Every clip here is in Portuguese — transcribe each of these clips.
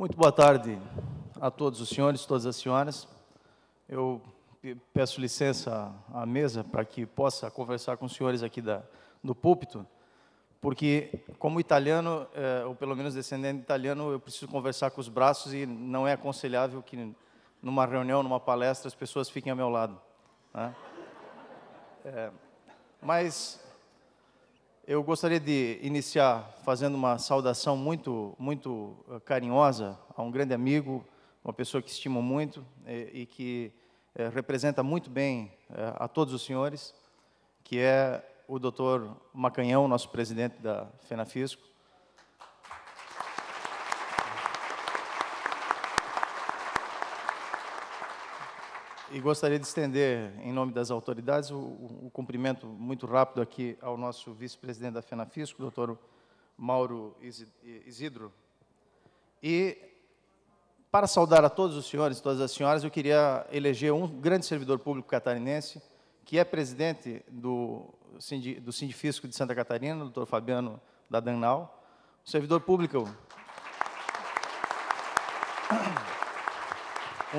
Muito boa tarde a todos os senhores, todas as senhoras. Eu peço licença à mesa para que possa conversar com os senhores aqui do púlpito, porque, como italiano, ou pelo menos descendente de italiano, eu preciso conversar com os braços e não é aconselhável que, numa reunião, numa palestra, as pessoas fiquem ao meu lado, né? Mas eu gostaria de iniciar fazendo uma saudação muito carinhosa a um grande amigo, uma pessoa que estimo muito e que representa muito bem a todos os senhores, que é o Dr. Macanhão, nosso presidente da FENAFISCO. E gostaria de estender, em nome das autoridades, o cumprimento muito rápido aqui ao nosso vice-presidente da FENAFISCO, Dr. Mauro Isidro. E, para saudar a todos os senhores e todas as senhoras, eu queria eleger um grande servidor público catarinense, que é presidente do Sindifisco de Santa Catarina, o Dr. Fabiano Dadanal, um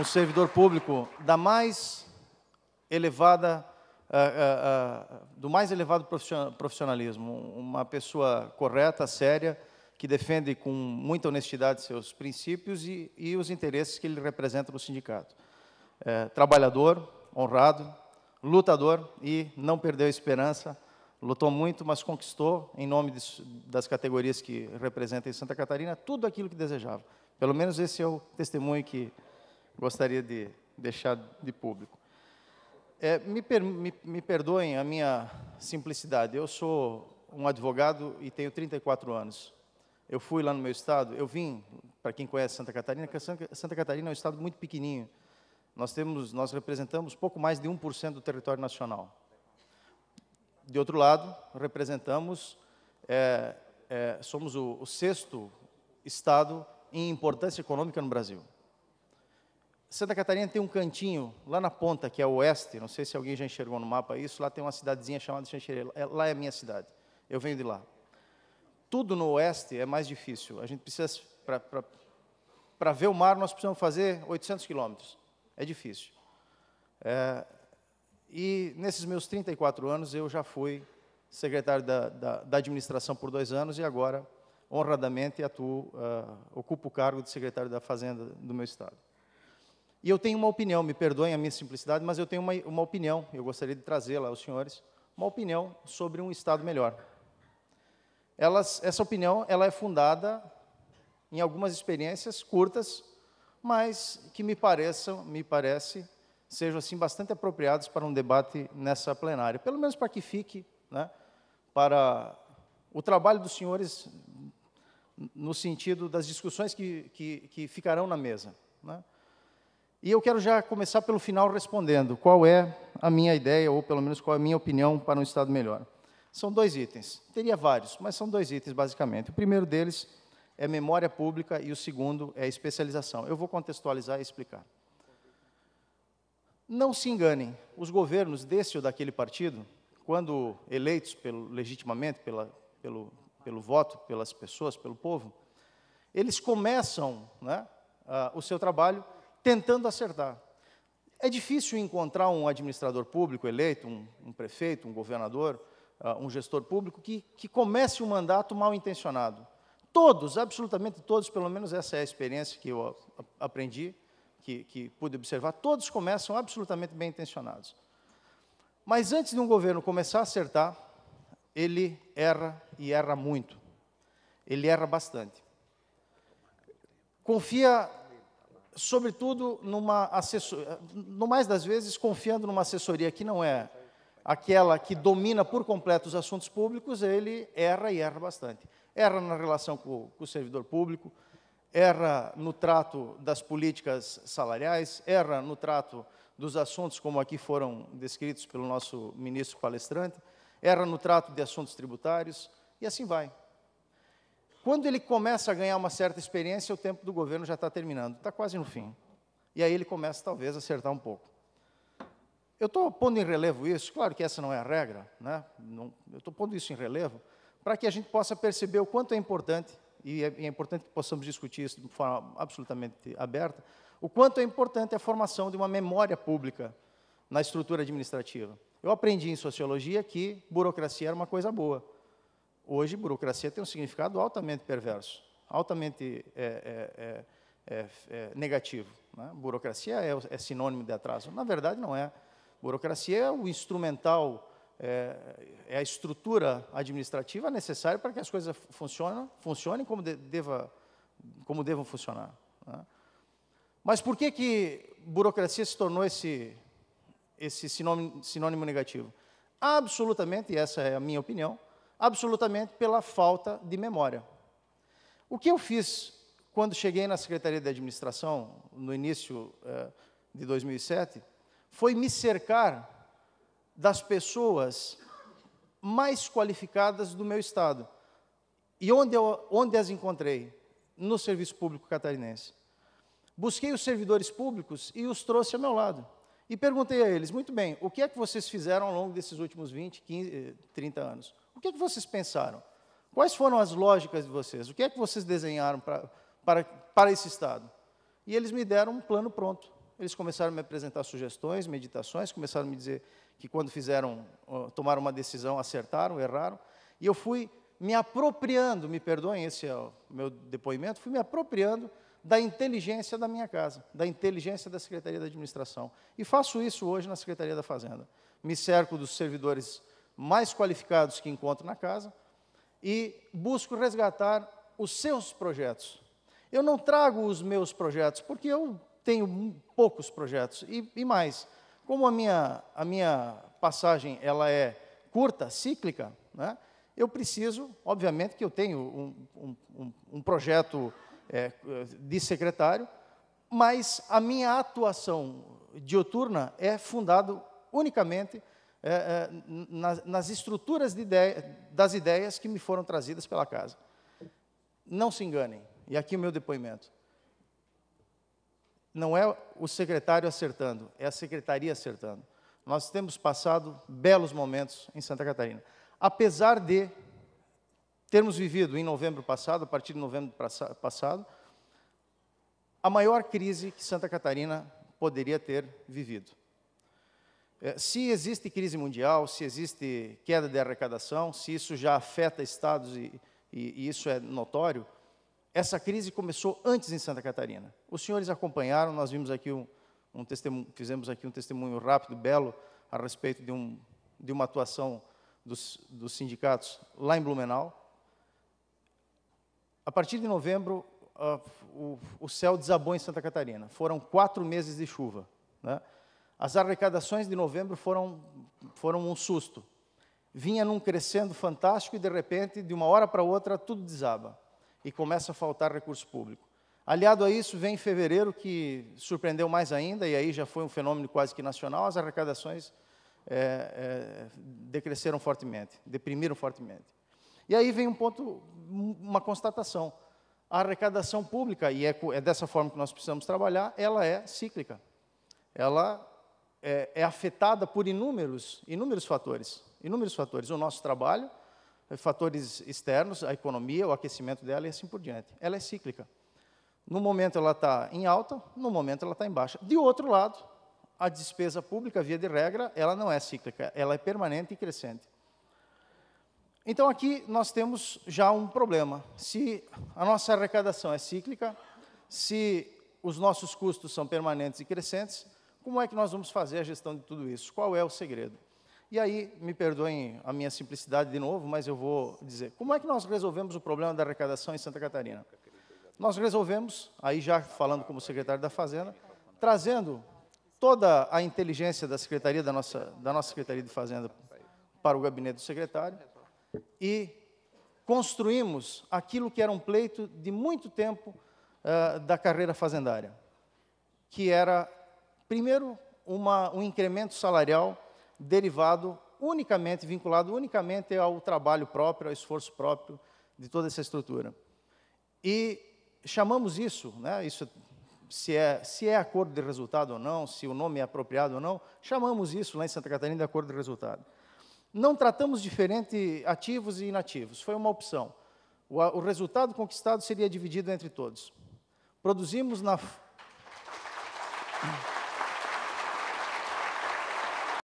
servidor público da mais elevada, do mais elevado profissionalismo, uma pessoa correta, séria, que defende com muita honestidade seus princípios e os interesses que ele representa no sindicato. Trabalhador, honrado, lutador e não perdeu a esperança, lutou muito, mas conquistou, em nome das categorias que representa em Santa Catarina, tudo aquilo que desejava. Pelo menos esse é o testemunho que gostaria de deixar de público. Me perdoem a minha simplicidade. Eu sou um advogado e tenho 34 anos. Eu fui lá no meu estado, eu vim, para quem conhece Santa Catarina, que Santa Catarina é um estado muito pequenininho. Nós representamos pouco mais de 1% do território nacional. De outro lado, representamos, somos o 6º estado em importância econômica no Brasil. Santa Catarina tem um cantinho lá na ponta, que é o oeste, não sei se alguém já enxergou no mapa isso, lá tem uma cidadezinha chamada Xanxerê, lá é a minha cidade, eu venho de lá. Tudo no oeste é mais difícil, a gente precisa, para ver o mar, nós precisamos fazer 800 quilômetros, é difícil. E nesses meus 34 anos, eu já fui secretário da administração por 2 anos e agora, honradamente, ocupo o cargo de secretário da Fazenda do meu estado. E eu tenho uma opinião, me perdoem a minha simplicidade, mas eu tenho uma opinião, eu gostaria de trazê-la aos senhores, uma opinião sobre um Estado melhor. Essa opinião ela é fundada em algumas experiências curtas, mas que me parece, sejam assim, bastante apropriados para um debate nessa plenária, pelo menos para que fique, né, para o trabalho dos senhores no sentido das discussões que ficarão na mesa, né? E eu quero já começar pelo final respondendo qual é a minha ideia, ou pelo menos qual é a minha opinião para um Estado melhor. São 2 itens, teria vários, mas são 2 itens basicamente. O primeiro deles é memória pública e o segundo é especialização. Eu vou contextualizar e explicar. Não se enganem, os governos desse ou daquele partido, quando eleitos legitimamente pelo voto, pelas pessoas, pelo povo, eles começam, né, o seu trabalho tentando acertar. É difícil encontrar um administrador público eleito, um prefeito, um governador, um gestor público, que comece um mandato mal intencionado. Todos, absolutamente todos, pelo menos essa é a experiência que eu aprendi, que pude observar, todos começam absolutamente bem intencionados. Mas antes de um governo começar a acertar, ele erra e erra muito. Ele erra bastante. Confia, sobretudo, numa assessoria, no mais das vezes, confiando numa assessoria que não é aquela que domina por completo os assuntos públicos, ele erra e erra bastante. Erra na relação com o servidor público, erra no trato das políticas salariais, erra no trato dos assuntos, como aqui foram descritos pelo nosso ministro palestrante, erra no trato de assuntos tributários, e assim vai. Quando ele começa a ganhar uma certa experiência, o tempo do governo já está terminando, está quase no fim. E aí ele começa, talvez, a acertar um pouco. Eu estou pondo em relevo isso, claro que essa não é a regra, né? Eu estou pondo isso em relevo, para que a gente possa perceber o quanto é importante e é importante que possamos discutir isso de forma absolutamente aberta, o quanto é importante a formação de uma memória pública na estrutura administrativa. Eu aprendi em sociologia que burocracia era uma coisa boa. Hoje, burocracia tem um significado altamente perverso, altamente negativo, né? Burocracia é sinônimo de atraso. Na verdade, não é. Burocracia é o instrumental, é a estrutura administrativa necessária para que as coisas funcionem como devam funcionar, né? Mas por que burocracia se tornou esse sinônimo negativo? Absolutamente, e essa é a minha opinião, absolutamente pela falta de memória. O que eu fiz quando cheguei na Secretaria de Administração, no início de 2007, foi me cercar das pessoas mais qualificadas do meu estado. E onde as encontrei? No serviço público catarinense. Busquei os servidores públicos e os trouxe ao meu lado. E perguntei a eles, muito bem, o que é que vocês fizeram ao longo desses últimos 20, 15, 30 anos? O que é que vocês pensaram? Quais foram as lógicas de vocês? O que é que vocês desenharam para esse Estado? E eles me deram um plano pronto. Eles começaram a me apresentar sugestões, meditações, começaram a me dizer que quando tomaram uma decisão, acertaram, erraram. E eu fui me apropriando, me perdoem, esse é o meu depoimento, fui me apropriando da inteligência da minha casa, da inteligência da Secretaria da Administração. E faço isso hoje na Secretaria da Fazenda. Me cerco dos servidores mais qualificados que encontro na casa e busco resgatar os seus projetos. Eu não trago os meus projetos, porque eu tenho poucos projetos. E mais, como a minha passagem ela é curta, cíclica, né, eu preciso, obviamente, que eu tenho um projeto de secretário, mas a minha atuação diuturna é fundada unicamente nas estruturas das ideias que me foram trazidas pela casa. Não se enganem, e aqui o meu depoimento. Não é o secretário acertando, é a secretaria acertando. Nós temos passado belos momentos em Santa Catarina. Apesar de termos vivido em novembro passado, a partir de novembro passado, a maior crise que Santa Catarina poderia ter vivido. Se existe crise mundial, se existe queda de arrecadação, se isso já afeta estados e isso é notório, essa crise começou antes em Santa Catarina. Os senhores acompanharam, nós vimos aqui fizemos aqui um testemunho rápido, belo, a respeito de uma atuação dos sindicatos lá em Blumenau. A partir de novembro, o céu desabou em Santa Catarina. Foram 4 meses de chuva, né? As arrecadações de novembro foram um susto. Vinha num crescendo fantástico e, de repente, de uma hora para outra, tudo desaba. E começa a faltar recurso público. Aliado a isso, vem fevereiro, que surpreendeu mais ainda, e aí já foi um fenômeno quase que nacional, as arrecadações decresceram fortemente, deprimiram fortemente. E aí vem uma constatação. A arrecadação pública, e é dessa forma que nós precisamos trabalhar, ela é cíclica. Ela é afetada por inúmeros fatores. Inúmeros fatores. O nosso trabalho, fatores externos, a economia, o aquecimento dela e assim por diante. Ela é cíclica. No momento ela está em alta, no momento ela está em baixa. De outro lado, a despesa pública, via de regra, ela não é cíclica, ela é permanente e crescente. Então, aqui nós temos já um problema. Se a nossa arrecadação é cíclica, se os nossos custos são permanentes e crescentes, como é que nós vamos fazer a gestão de tudo isso? Qual é o segredo? E aí, me perdoem a minha simplicidade de novo, mas eu vou dizer, como é que nós resolvemos o problema da arrecadação em Santa Catarina? Nós resolvemos, aí já falando como secretário da Fazenda, trazendo toda a inteligência da Secretaria, da nossa Secretaria de Fazenda para o gabinete do secretário, e construímos aquilo que era um pleito de muito tempo da carreira fazendária, que era, primeiro, um incremento salarial derivado vinculado unicamente ao trabalho próprio, ao esforço próprio de toda essa estrutura. E chamamos isso, né, se é acordo de resultado ou não, se o nome é apropriado ou não, chamamos isso lá em Santa Catarina de acordo de resultado. Não tratamos diferente ativos e inativos, foi uma opção. O resultado conquistado seria dividido entre todos. Produzimos na...